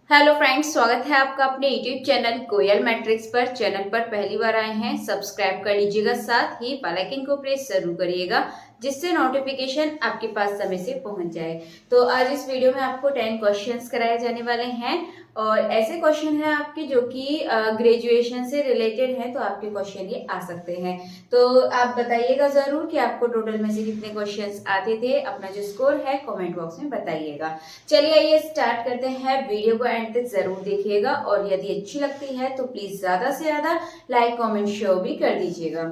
Hello friends, स्वागत है आपका अपने यूट्यूब चैनल कोयल मैट्रिक्स पर। चैनल पर पहली बार आए हैं, सब्सक्राइब कर लीजिएगा, साथ ही बेल आइकन को प्रेस जरूर करिएगा जिससे नोटिफिकेशन आपके पास समय से पहुंच जाए। तो आज इस वीडियो में आपको 10 क्वेश्चंस कराए जाने वाले हैं और ऐसे क्वेश्चन हैं आपके जो कि ग्रेजुएशन से रिलेटेड हैं, तो आपके क्वेश्चन ये आ सकते हैं। तो आप बताइएगा जरूर कि आपको टोटल में से कितने क्वेश्चंस आते थे। अपना जो स्कोर है कमेंट बॉक्स में बताइएगा। चलिए आइए स्टार्ट करते हैं। वीडियो को एंड तक जरूर देखिएगा और यदि अच्छी लगती है तो प्लीज ज्यादा से ज्यादा लाइक कमेंट शेयर भी कर दीजिएगा।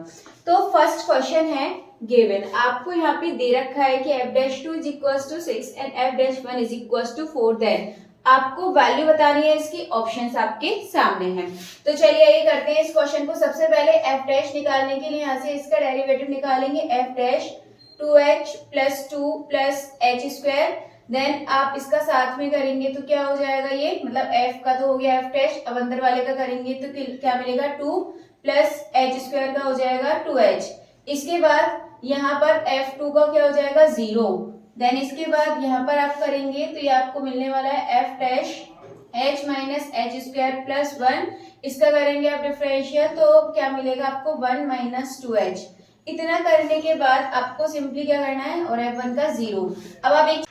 तो फर्स्ट क्वेश्चन है गिवन। आपको यहाँ पे दे रखा है कि f'2 is equal to 6 and f'1 is equal to 4। Then आपको वैल्यू बतानी है, इसकी ऑप्शंस आपके सामने हैं। तो चलिए ये करते हैं इस क्वेश्चन को। सबसे पहले f' निकालने के लिए यहाँ से इसका डेरिवेटिव निकालेंगे। f' 2h plus 2 plus h square. Then आप इसका साथ में करेंगे तो क्या हो जाएगा, ये मतलब f का तो हो गया f'। अब अंदर वाले का करेंगे तो क्या मिलेगा, 2 प्लस h स्क्वायर का हो जाएगा 2h। इसके बाद यहाँ पर f2 का क्या हो जाएगा, 0। देन इसके बाद यहाँ पर आप करेंगे तो ये आपको मिलने वाला है f' h minus h square plus 1। इसका करेंगे आप डिफरेंशियल तो क्या मिलेगा आपको, 1 माइनस 2h। इतना करने के बाद आपको सिंपली क्या करना है, और f1 का 0। अब आप एक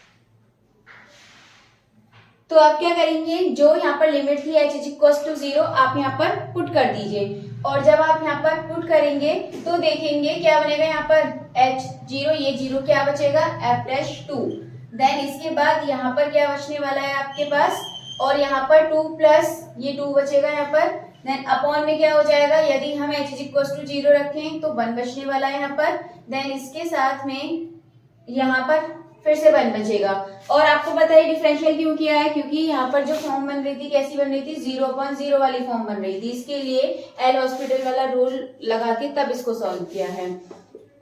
तो आप क्या करेंगे, जो यहाँ पर लिमिट थी h इज इक्वल टू 0 आप यहाँ पर पुट कर दीजिए। और जब आप यहाँ पर पुट करेंगे तो देखेंगे क्या बनेगा, यहाँ पर h 0, ये 0 क्या बचेगा, f'2। देन इसके बाद यहाँ पर क्या बचने वाला है आपके पास, और यहाँ पर 2 प्लस ये 2 बचेगा यहाँ पर। देन अपॉन में क्या हो जाएगा, यदि हम h इज इक्वल टू 0 रखें तो 1 बचने वाला है यहाँ पर। देन इसके साथ में यहाँ पर फिर से 1 बचेगा। और आपको पता है डिफरेंशियल क्यों किया है, क्योंकि यहाँ पर जो फॉर्म बन रही थी कैसी बन रही थी, 0/0 वाली फॉर्म बन रही थी। इसके लिए एल हॉस्पिटल वाला रूल लगा के तब इसको सॉल्व किया है।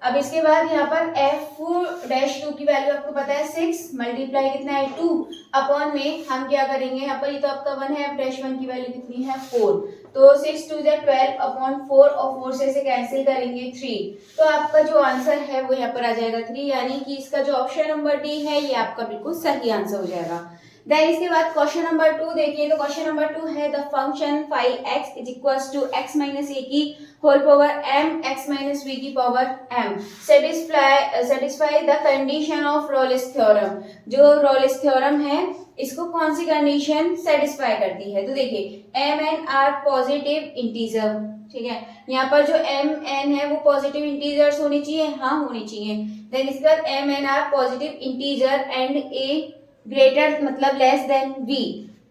अब इसके बाद यहाँ पर f'2 की वैल्यू आपको पता है 6 मल्टीप्लाई कितना है 2 अपॉन में हम क्या करेंगे, यहाँ पर ये तो आपका 1 है, f'1 की वैल्यू कितनी है 4। तो 6 2 12 अपॉन 4 और 4 से इसे कैंसिल करेंगे 3। तो आपका जो आंसर है वो यहाँ पर आ जाएगा 3, यानी कि इसका जो ऑप्शन नंबर डी है ये आपका बिल्कुल सही आंसर हो जाएगा। देन इसके बाद क्वेश्चन नंबर 2 देखिए। तो क्वेश्चन नंबर 2 है the function 5x is equals to x minus a की whole power m x minus v की power m satisfy the condition of Rolle's theorem. जो रॉलेस थ्योरम है इसको कौन सी कंडीशन सेटिस्फाई करती है, तो देखिए m n are positive integer, ठीक है। यहाँ पर जो m n है वो पॉजिटिव इंटीजर्स होनी चाहिए, हाँ होनी चाहिए। देन इसके बाद m n are positive integer and a greater मतलब लेस देन v।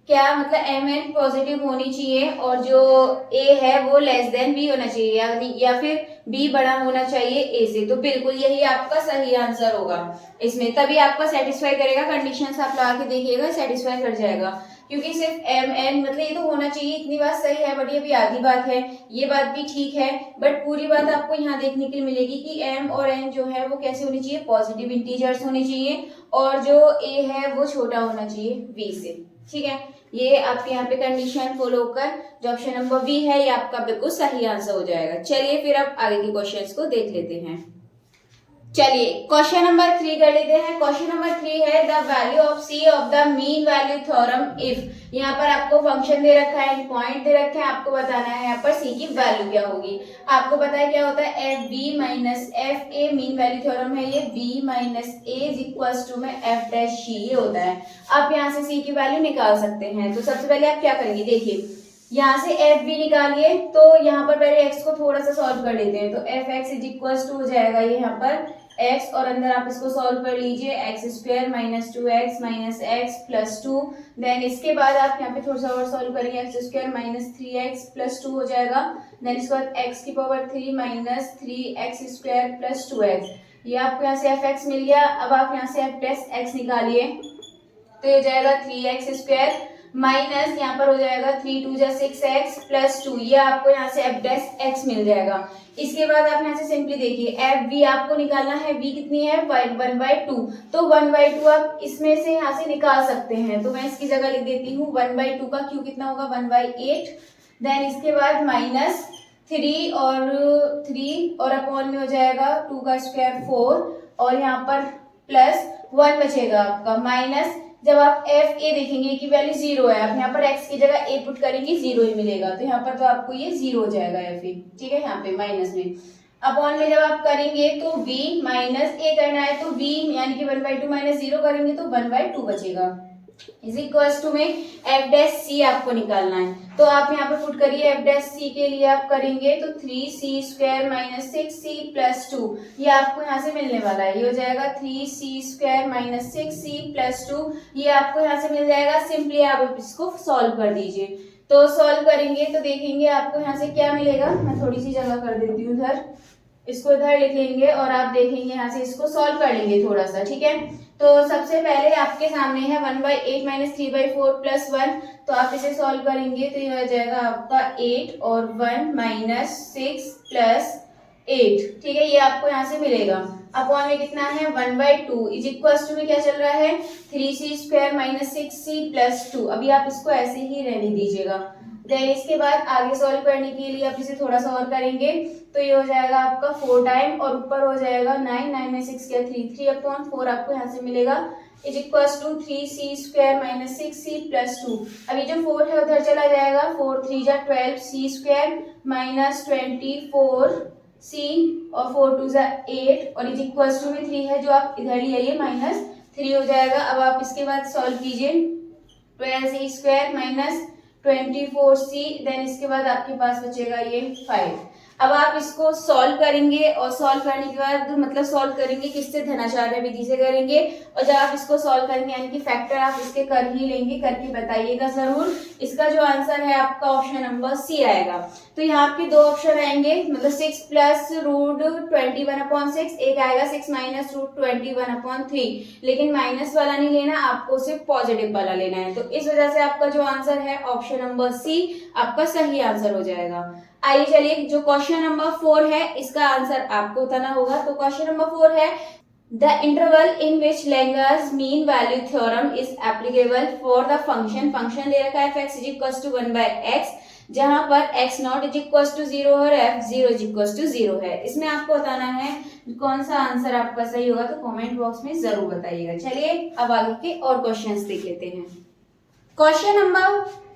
क्या मतलब एम एन पॉजिटिव होनी चाहिए और जो a है वो लेस देन b होना चाहिए, यानी या फिर b बड़ा होना चाहिए a से। तो बिल्कुल यही आपका सही आंसर होगा इसमें, तभी आपका सेटिस्फाई करेगा। कंडीशंस आप लगा के देखिएगा, सेटिस्फाई कर जाएगा। क्योंकि सिर्फ एम एन मतलब ये तो होना चाहिए, इतनी बात सही है, बट ये भी आधी बात है, ये बात भी ठीक है, बट पूरी बात आपको यहाँ देखने के लिए मिलेगी कि एम और एन जो है वो कैसे होनी चाहिए, पॉजिटिव इंटीजर्स होनी चाहिए, और जो ए है वो छोटा होना चाहिए बी से, ठीक है। ये आपके यहाँ पे कंडीशन फॉलो कर जो ऑप्शन नंबर बी है ये आपका बिल्कुल सही आंसर हो जाएगा। चलिए फिर अब आगे के क्वेश्चंस को देख लेते हैं। चलिए क्वेश्चन नंबर 3 कर लेते हैं। क्वेश्चन नंबर 3 है the value of c of the mean value theorem if. यहाँ पर आपको फंक्शन दे रखा है, पॉइंट दे रखे हैं, आपको बताना है यहाँ पर सी की वैल्यू क्या होगी। आपको पता है क्या होता है, f b minus f a mean value theorem है ये, b minus A is equal to में एफ डैश सी ये होता है। आप यहाँ से सी की वैल्यू निकाल सकते हैं। तो सबसे पहले आप क्या करेंगे, देखिए यहाँ से एफ बी निकालिए, तो यहाँ पर पहले एक्स को थोड़ा सा सॉल्व कर लेते हैं। तो f x is equal to हो जाएगा ये यहाँ पर x, और अंदर आप इसको सॉल्व कर लीजिए, x square minus 2x minus x plus 2। Then इसके बाद आप यहाँ पे थोड़ा सा और सॉल्व करेंगे, x square minus 3x plus 2 हो जाएगा। देन इसके बाद x की power 3 minus 3x square plus 2x। ये आपको यहाँ से fx मिल गया। अब आप यहाँ से f प्लस x निकालिए, तो ये हो जाएगा 3x स्क्वायर माइनस यहाँ पर हो जाएगा 3 2 6x प्लस 2। ये आपको यहाँ से f डैश x मिल जाएगा। इसके बाद आप यहाँ से सिंपली देखिए एफ वी आपको निकालना है, v कितनी है 1/2, तो 1/2 आप इसमें से यहाँ से निकाल सकते हैं। तो मैं इसकी जगह लिख देती हूँ 1/2 का क्यू कितना होगा 1/8। देन इसके बाद माइनस 3 और अपॉन में हो जाएगा 2 का स्क्वायर 4, और यहाँ पर प्लस 1 बचेगा आपका, माइनस जब आप एफ ए देखेंगे की वैल्यू 0 है, आप यहाँ पर x की जगह a पुट करेंगे 0 ही मिलेगा, तो यहाँ पर तो आपको ये 0 हो जाएगा एफ ए, ठीक है, यहाँ पे माइनस में। अपॉन में जब आप करेंगे तो v माइनस a करना है तो v यानी कि 1/2 माइनस 0 करेंगे तो 1/2 बचेगा, इज इक्वल टू में एफ डैश सी आपको निकालना है। तो आप यहाँ पर पुट करिए, एफ डैश सी के लिए आप करेंगे तो 3c² माइनस 6c प्लस 2, ये आपको यहाँ से मिलने वाला है, ये हो जाएगा 3c² माइनस 6c प्लस 2, ये आपको यहाँ से मिल जाएगा। सिंपली आप इसको सॉल्व कर दीजिए, तो सॉल्व करेंगे तो देखेंगे आपको यहाँ से क्या मिलेगा। मैं थोड़ी सी जगह कर देती हूँ इधर, इसको इधर लिख लेंगे और आप देखेंगे यहाँ से इसको सॉल्व कर लेंगे थोड़ा सा, ठीक है। तो सबसे पहले आपके सामने है 1/8 माइनस 3/4 प्लस 1, तो आप इसे सॉल्व करेंगे तो ये हो जाएगा आपका 8 और 1 माइनस 6 प्लस 8, ठीक है, ये आपको यहाँ से मिलेगा। अपॉन में कितना है 1/2 इज इक्वल टू में क्या चल रहा है 3c² माइनस 6c प्लस 2, अभी आप इसको ऐसे ही रहने दीजिएगा। देन इसके बाद आगे सॉल्व करने के लिए आप इसे थोड़ा सा और करेंगे तो ये हो जाएगा आपका 4 टाइम और ऊपर हो जाएगा 9 में 6 क्या 3/4 आपको यहाँ से मिलेगा is equal to 3c² minus 6c plus 2। अभी जो 4 है उधर चला जाएगा, 4 3 जा 12 c² माइनस 24c और 4 2 जा 8 और इज इक्वल टू में 3 है जो आप इधर ही आइए माइनस 3 हो जाएगा। अब आप इसके बाद सॉल्व कीजिए 12c² माइनस 24c, देन इसके बाद आपके पास बचेगा ये 5। अब आप इसको सॉल्व करेंगे और सॉल्व करने के बाद मतलब सॉल्व करेंगे किससे, धनाचार्य विधि से करेंगे, और जब आप इसको सॉल्व करेंगे यानी कि फैक्टर आप इसके कर ही लेंगे, करके बताइएगा जरूर। इसका जो आंसर है आपका ऑप्शन नंबर सी आएगा। तो यहाँ पे दो ऑप्शन आएंगे, मतलब 6 प्लस रूट 21/6, एक आएगा 6 माइनस रूट 21/3, लेकिन माइनस वाला नहीं लेना, आपको सिर्फ पॉजिटिव वाला लेना है। तो इस वजह से आपका जो आंसर है ऑप्शन नंबर सी आपका सही आंसर हो जाएगा। आइए चलिए जो क्वेश्चन नंबर 4 है इसका आंसर आपको बताना होगा। तो क्वेश्चन नंबर 4 है the interval in which Lagrange's mean value theorem is applicable for the function, function दे रखा है f(x) is equal to 1/x, जहां पर x0 इज इक्वल टू 0 और f0 इज इक्वल टू 0 है। इसमें आपको बताना है कौन सा आंसर आपका सही होगा, तो कमेंट बॉक्स में जरूर बताइएगा। चलिए अब आगे के और क्वेश्चंस देख लेते हैं। क्वेश्चन नंबर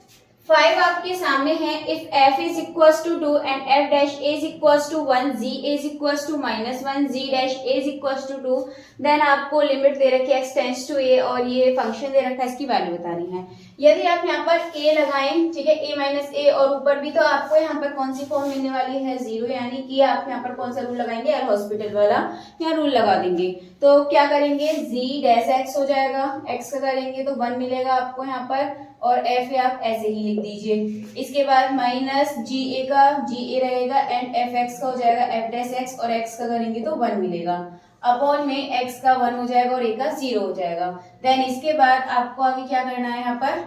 5 आपके सामने है, if f is equal to 2 and f dash a is equal to 1, g is equal to -1, g dash a is equal to 2, then आपको लिमिट दे रखी है x टेंड्स टू a और ये फंक्शन दे रखा है, इसकी वैल्यू बतानी है। यदि आप यहाँ पर a लगाएं, ठीक है, a माइनस ए और ऊपर भी, तो आपको यहाँ पर कौन सी फॉर्म मिलने वाली है 0, यानी कि आप यहाँ पर कौन सा रूल लगाएंगे, एल हॉस्पिटल वाला यहाँ रूल लगा देंगे। तो क्या करेंगे g डैश x हो जाएगा, x का करेंगे तो 1 मिलेगा आपको यहाँ पर, और f आप ऐसे ही लिख दीजिए। इसके बाद माइनस जी ए का जी ए रहेगा एंड एफ एक्स का हो जाएगा f डैश x, और x का करेंगे तो 1 मिलेगा। अपॉन में x का 1 हो जाएगा और a का 0 हो जाएगा। देन इसके बाद आपको आगे क्या करना है, यहाँ पर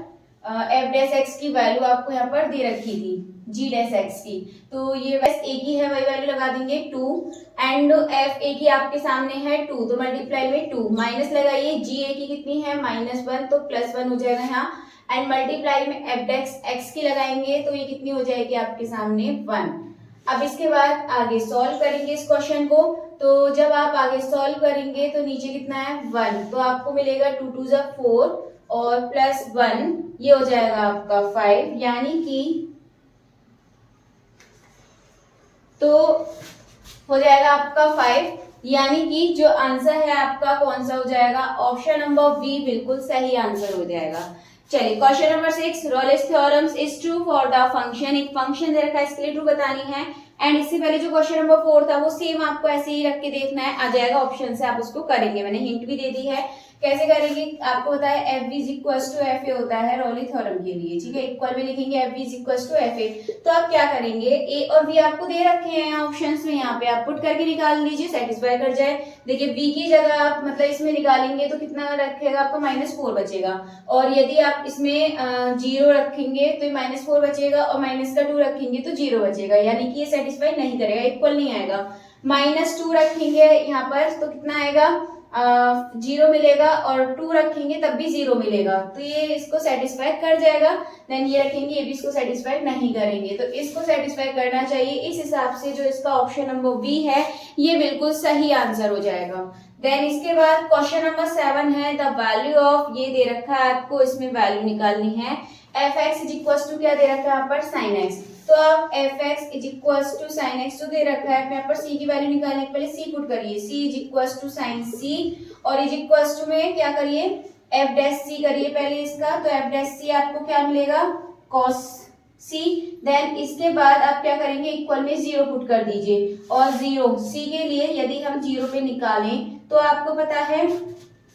f डैश x की वैल्यू आपको यहाँ पर दे रखी थी g डैश x की, तो ये बस a की है वही वैल्यू लगा देंगे 2, एंड f a की आपके सामने है 2, तो मल्टीप्लाई में 2 माइनस लगाइए, g a की कितनी है -1, तो +1 हो जाएगा यहाँ, एंड मल्टीप्लाई में f डैश x की लगाएंगे तो ये कितनी हो जाएगी आपके सामने 1। अब इसके बाद आगे सॉल्व करेंगे इस क्वेश्चन को, तो जब आप आगे सॉल्व करेंगे तो नीचे कितना है 1, तो आपको मिलेगा 2 2 जा 4 और +1, ये हो जाएगा आपका 5, यानी कि तो हो जाएगा आपका 5, यानी कि जो आंसर है आपका कौन सा हो जाएगा, ऑप्शन नंबर बी बिल्कुल सही आंसर हो जाएगा। चलिए question number 6, Rolle's theorem is true for the function, एक फंक्शन दे रखा है इसके लिए ट्रू बतानी है। एंड इससे पहले जो क्वेश्चन नंबर 4 था वो सेम आपको ऐसे ही रख के देखना है, आ जाएगा ऑप्शन से, आप उसको करेंगे, मैंने हिंट भी दे दी है कैसे करेंगे। आपको पता है f b is equal to f a होता है रॉली थ्योरम के लिए, ठीक है, इक्वल में लिखेंगे f b is equal to f a, तो आप क्या करेंगे, ए और बी आपको दे रखे हैं ऑप्शंस में, यहाँ पे आप पुट करके निकाल लीजिए, सेटिस्फाई कर जाए। देखिए बी की जगह आप मतलब इसमें निकालेंगे तो कितना रखेगा आपका -4 बचेगा, और यदि आप इसमें 0 रखेंगे तो -4 बचेगा, और -2 रखेंगे तो 0 बचेगा, यानी कि ये सेटिस्फाई नहीं करेगा, इक्वल नहीं आएगा। -2 रखेंगे यहाँ पर तो कितना आएगा 0 मिलेगा, और 2 रखेंगे तब भी 0 मिलेगा, तो ये इसको सेटिस्फाई कर जाएगा। देन ये रखेंगे, ये भी इसको सेटिस्फाई नहीं करेंगे, तो इसको सेटिस्फाई करना चाहिए। इस हिसाब से जो इसका ऑप्शन नंबर बी है ये बिल्कुल सही आंसर हो जाएगा। देन इसके बाद क्वेश्चन नंबर 7 है द वैल्यू ऑफ, ये दे रखा है आपको, इसमें वैल्यू निकालनी है। F x is equal to क्या दे रखा है यहाँ पर, साइन एक्स। तो आप f x is equal to sine x जो दे रखा है, यहाँ पर सी की वैल्यू निकालने के पहले सी पुट करिए, सी इज इक्वल टू साइन सी, और इज इक्वल टू में क्या करिए, एफ डैश सी करिए पहले इसका, तो एफ डैश सी आपको क्या मिलेगा, कॉस सी। देन इसके बाद आप क्या करेंगे, इक्वल में 0 पुट कर दीजिए, और 0 सी के लिए यदि हम 0 पे निकालें तो आपको पता है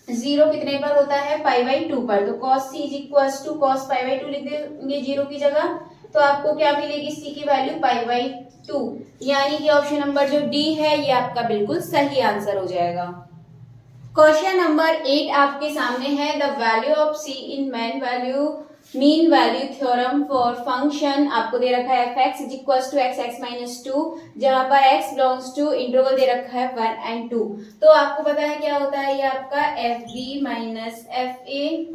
0 कितने पर होता है, π/2 पर, तो cos c is equal to cos π/2 लिख देंगे 0 की जगह, तो आपको क्या मिलेगी, c की वैल्यू π/2, यानी कि ऑप्शन नंबर जो डी है ये आपका बिल्कुल सही आंसर हो जाएगा। क्वेश्चन नंबर 8 आपके सामने है the value of c in mean value theorem for function, आपको दे रखा है f x is equal to x x minus 2, जहां पर x बिलोंग्स टू इंटरवल दे रखा है 1 and 2। तो आपको पता है क्या होता है, ये आपका f b minus f a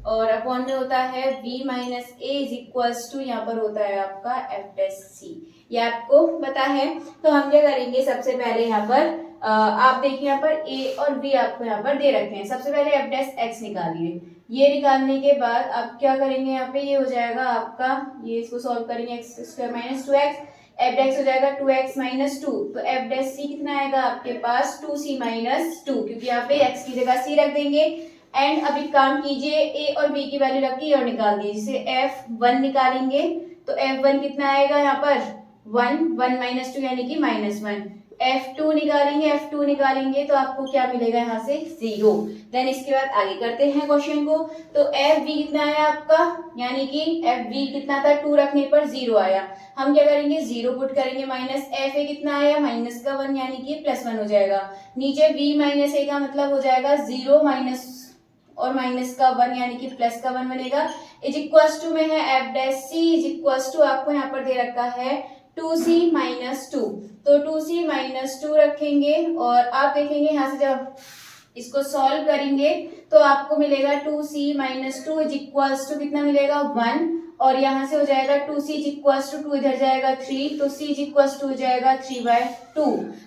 और अपॉन में होता है v minus A is equal to, यहाँ पर होता है आपका एफ डैश सी, ये आपको पता है। तो हम क्या करेंगे, सबसे पहले यहाँ पर आप देखिए यहाँ पर a और b आपको यहाँ पर दे रखे हैं। सबसे पहले एफ डैश एक्स निकालिए, ये निकालने के बाद आप क्या करेंगे, यहाँ पे ये हो जाएगा आपका, ये इसको सॉल्व करेंगे x square minus 2x, F dash हो जाएगा 2x माइनस 2, तो एफ डैश सी कितना आएगा आपके पास 2c माइनस 2, क्योंकि यहाँ पे x की जगह c रख देंगे। एंड अभी काम कीजिए, a और b की वैल्यू रखिए और निकाल दीजिए, जिसे f1 निकालेंगे तो f1 कितना आएगा यहाँ पर 1 माइनस 2 यानी कि -1, f2 निकालेंगे तो आपको क्या मिलेगा यहाँ से 0। देन इसके बाद आगे करते हैं क्वेश्चन को, तो fv कितना आया आपका, यानी कि fv कितना था, 2 रखने पर 0 आया, हम क्या करेंगे 0 पुट करेंगे, माइनस fa कितना आया माइनस का 1 यानी कि +1 हो जाएगा, नीचे v माइनस a का मतलब हो जाएगा 0 माइनस और माइनस का 1 यानी कि प्लस का 1 बनेगा, इज इक्वल टू में है f dash c is equal to आपको यहाँ पर दे रखा है 2c माइनस 2, तो 2c माइनस 2 रखेंगे और आप देखेंगे यहाँ से जब इसको सॉल्व करेंगे तो आपको मिलेगा 2c minus 2 is equal to कितना मिलेगा 1, और यहाँ से हो जाएगा 2c इज इक्वल टू 2 इधर जाएगा 3, तो c इज इक्वल टू हो जाएगा 3/2।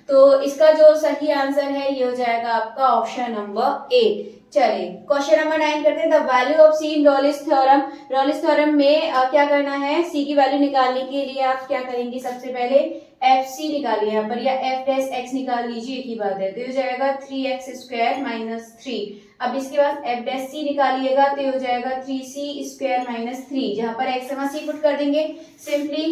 तो इसका जो सही आंसर है ये हो जाएगा आपका ऑप्शन नंबर ए। चलिए क्वेश्चन नंबर 9 करते हैं the value of c in Rolle's theorem. Rolle's theorem में क्या करना है, सी की वैल्यू निकालने के लिए आप क्या करेंगे, सबसे पहले एफ सी निकालिए यहाँ पर, या एफ डैश एक्स निकाल लीजिए, एक ही बात है, तो हो जाएगा 3x स्क्वायर माइनस 3। अब इसके बाद एफ डैश सी निकालिएगा तो हो जाएगा 3c स्क्वायर माइनस 3, जहां पर x जमा c पुट कर देंगे, सिंपली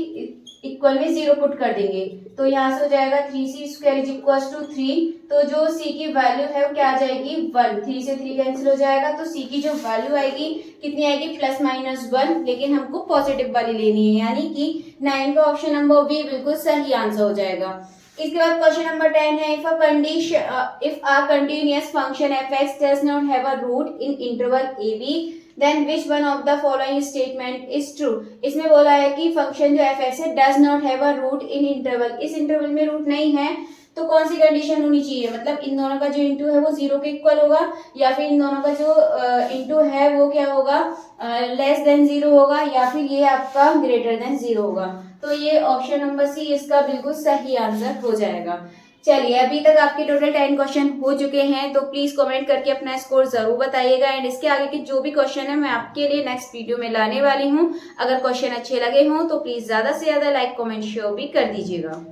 इक्वल में 0 पुट कर देंगे, तो यहाँ से हो जाएगा 3c square is equal to 3, तो जो c की वैल्यू है वो क्या आ जाएगी 1, 3 से 3 कैंसिल हो जाएगा, तो c की जो वैल्यू आएगी कितनी आएगी +-1, लेकिन हमको पॉजिटिव वाली लेनी है, यानी कि 9 का ऑप्शन नंबर बी बिल्कुल सही आंसर हो जाएगा। इसके बाद क्वेश्चन नंबर 10 है if a continuous function f(x) does not have a root in interval ab then which one of the following statement is true। इसमें बोला है कि फंक्शन जो f(x) है does not have a root in interval, इस interval में root नहीं है, तो कौन सी कंडीशन होनी चाहिए, मतलब इन दोनों का जो इंटू है वो 0 के इक्वल होगा, या फिर इन दोनों का जो इंटू है वो क्या होगा लेस देन 0 होगा, या फिर ये आपका ग्रेटर देन 0 होगा। तो ये ऑप्शन नंबर सी इसका बिल्कुल सही आंसर हो जाएगा। चलिए अभी तक आपके टोटल 10 क्वेश्चन हो चुके हैं, तो प्लीज कमेंट करके अपना स्कोर जरूर बताइएगा, एंड इसके आगे के जो भी क्वेश्चन है मैं आपके लिए नेक्स्ट वीडियो में लाने वाली हूँ। अगर क्वेश्चन अच्छे लगे हों तो प्लीज ज्यादा से ज्यादा लाइक कमेंट शेयर भी कर दीजिएगा।